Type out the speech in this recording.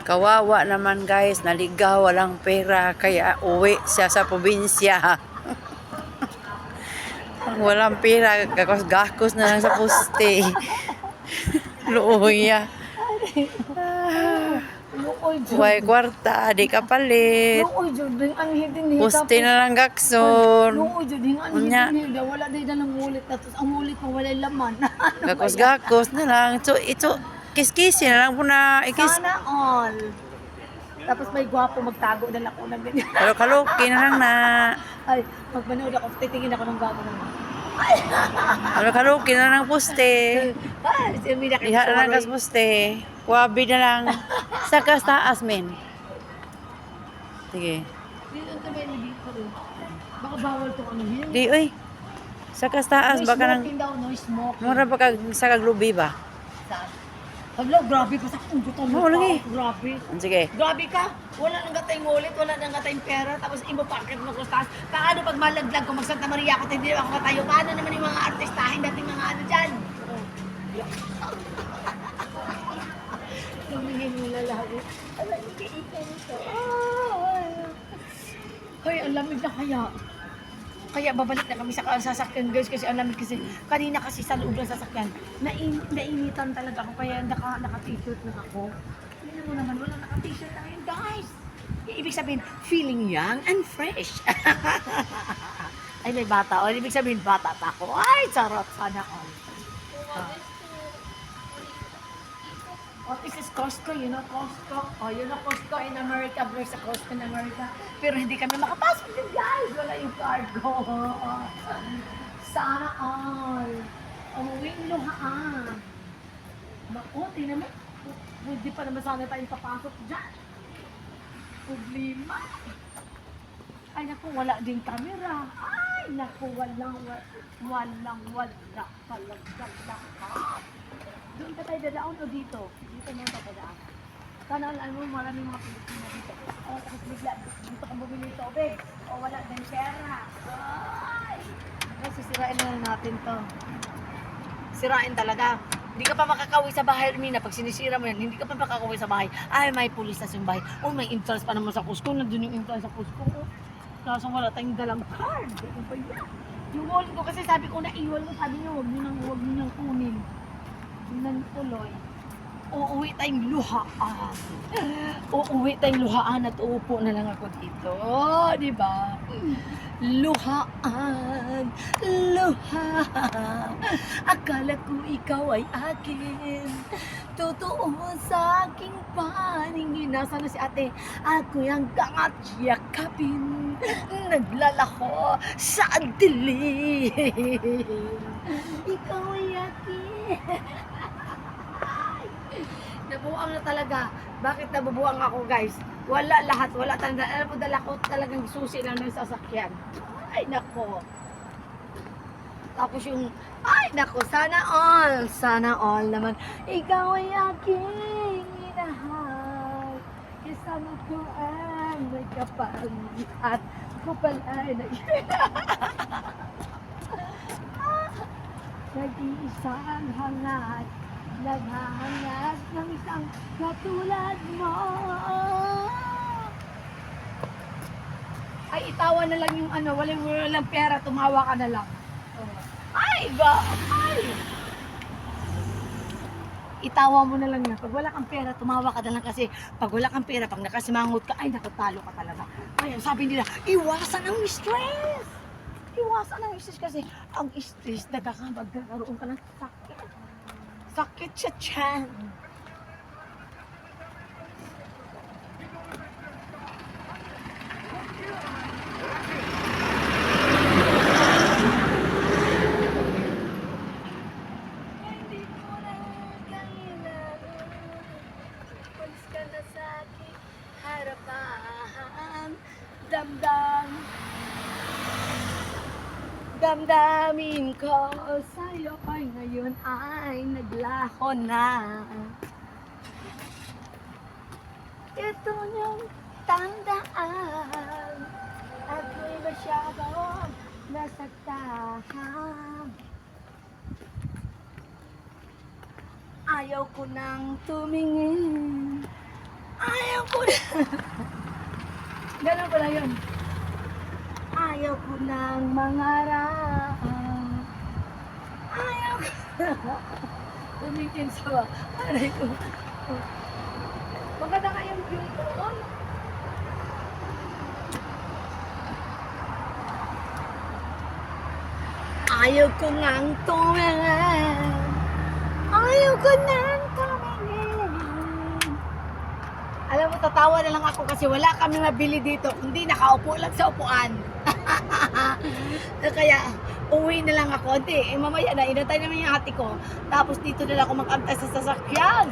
Kawawa naman guys, naligaw, walang pera, kaya uwi siya sa probinsya. Walang pera, gakos-gakos na lang sa poste. Luya. Luoy, Huwag kwarta, di ka palit. Luoy, Jud. Ang hidin Poste na lang gakson. Luoy, Jud. Ang Unya, hidin wala din na ng ulit. Tapos ang ulit mo wala laman. gakos-gakos na lang. So, ito, kiskisi na lang po na ikis. Sana all. Tapos may gwapo magtago na lang ako ng ganyan. Kaloki na lang na. Ay, magmanood ako, titingin ako ng gwapo naman. Kaloki na lang poste. Ay, siya may nakita Iha na lang kas poste. Wabi na lang. Sa kas taas, men. Sige. Dito ito may dito rin. Baka bawal itong ano yun. Di, oy. Sa kas taas, No baka nang... smoking daw, no smoking. Mura pa kag sa kaglubi ba? Saan? Hala, grabe pa sa gutom mo Oo, lagi. Grabe. Sige. Grabe ka. Wala nang gatay ngulit, wala nang gatay pera, tapos imo packet mo kustas. Paano pag malaglag ko mag Santa Maria ako, hindi ako katayo. Paano naman yung mga artistahin dating mga ano dyan? Tumingin mo lalaki. Alam, ika nito. Hoy, ang lamig na kaya. Kaya babalik na kami sa sasakyan guys kasi ang lamig kasi kanina kasi sa loob ng sasakyan nainitan talaga ako kaya naka-t-shirt na ako. Tingnan mo naman wala naka-t-shirt na ngayon guys. Ibig sabihin feeling young and fresh. Ay may bata o ibig sabihin bata pa ako. Ay charot sana all. Oh, this is Costco, you know Costco. Oh, you know Costco in America versus Costco in America. Pero hindi kami makapasok din guys. Wala yung cargo. Sana all. Umuwing luhaan. Naku, tingnan mo. Hindi pa naman sana tayong papasok dyan. Problema. Ay naku, wala din camera. Ay naku, walang talaga. Doon ka tayo dadaan o dito? Dito na tayo dadaan. Sana alam mo, maraming mga Pilipino dito. O, tapos bigla, dito ka bumili ng tubig. O, wala din pera. Ay! Kasi sirain na lang natin to. Sirain talaga. Hindi ka pa makakauwi sa bahay, Ermina. Pag sinisira mo yan, hindi ka pa makakauwi sa bahay. Ay, may pulis na yung bahay. O, may entrance pa naman sa Costco. Nandun yung entrance sa Costco. Kaso wala tayong dalang card. Ano ba yan? Yung wallet ko kasi sabi ko na iwan mo. Sabi niyo, huwag niyo nang kunin. Nang tuloy. Uuwi tayong luhaan. Uuwi tayong luhaan at uupo na lang ako dito. Di ba? Luhaan. Akala ko ikaw ay akin. Totoo sa aking paningin. Nasaan na si ate? Ako yung kangat yakapin. Naglalako sa dilim. Ikaw ay akin. Nabuang na talaga. Bakit nabubuang ako guys? Wala lahat, wala talaga. Alam mo, dala ko talagang susi lang ng sasakyan. Ay nako. Tapos yung, ay nako, sana all naman. Ikaw ay aking inahal. Kasama ko ang may kapal. At ko pala ay nag-iisang hangat. Naghahanap ng isang katulad mo. Ay, itawa na lang yung ano, walang pera, tumawa ka na lang. Ay, ay! Itawa mo na lang yan. Pag wala kang pera, tumawa ka na lang kasi pag wala kang pera, pag nakasimangot ka, ay, nakatalo ka talaga. Kaya sabi nila, iwasan ang stress! Iwasan ang stress kasi ang stress, magkakaroon ka ng sakit. Sakit sa tiyan. Hindi ko na kailangan. Palis ka na sa aking harapan. Damdamin ko sa'yo ay ngayon ay naglaho na. Ito yung tandaan. Ako'y masyadong nasaktan. Ayaw ko nang tumingin. Ayaw ko na. Ganun pala yun. Ayaw ko nang mangarap. Ayaw ko na. Tumitin sa aray ko. Maganda nga yung view doon. Ayaw ko ngang tumingin. Ayaw ko nang tumingin. Alam mo, tatawa na lang ako kasi wala kami mabili dito. Hindi, nakaupo lang sa upuan. Kaya, uwi na lang ako. Hindi, mamaya na, inantay naman yung ate ko. Tapos dito na lang ako mag-antay sa sasakyan.